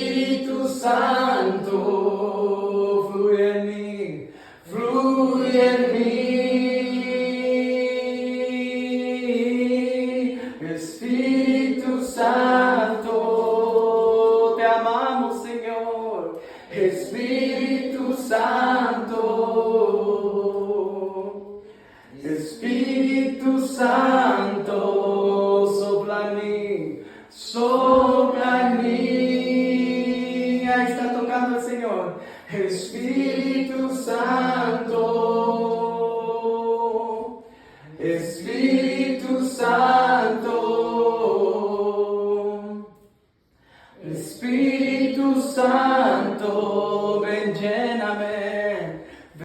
Espíritu Santo, fluye en mí, fluye en mí. Espíritu Santo, te amamos, Señor. Espíritu Santo, Espíritu Santo, sopla en mí, sopla en mí. Ahí está tocando el Señor. Espíritu Santo, Espíritu Santo, Espíritu Santo, ven, lléname.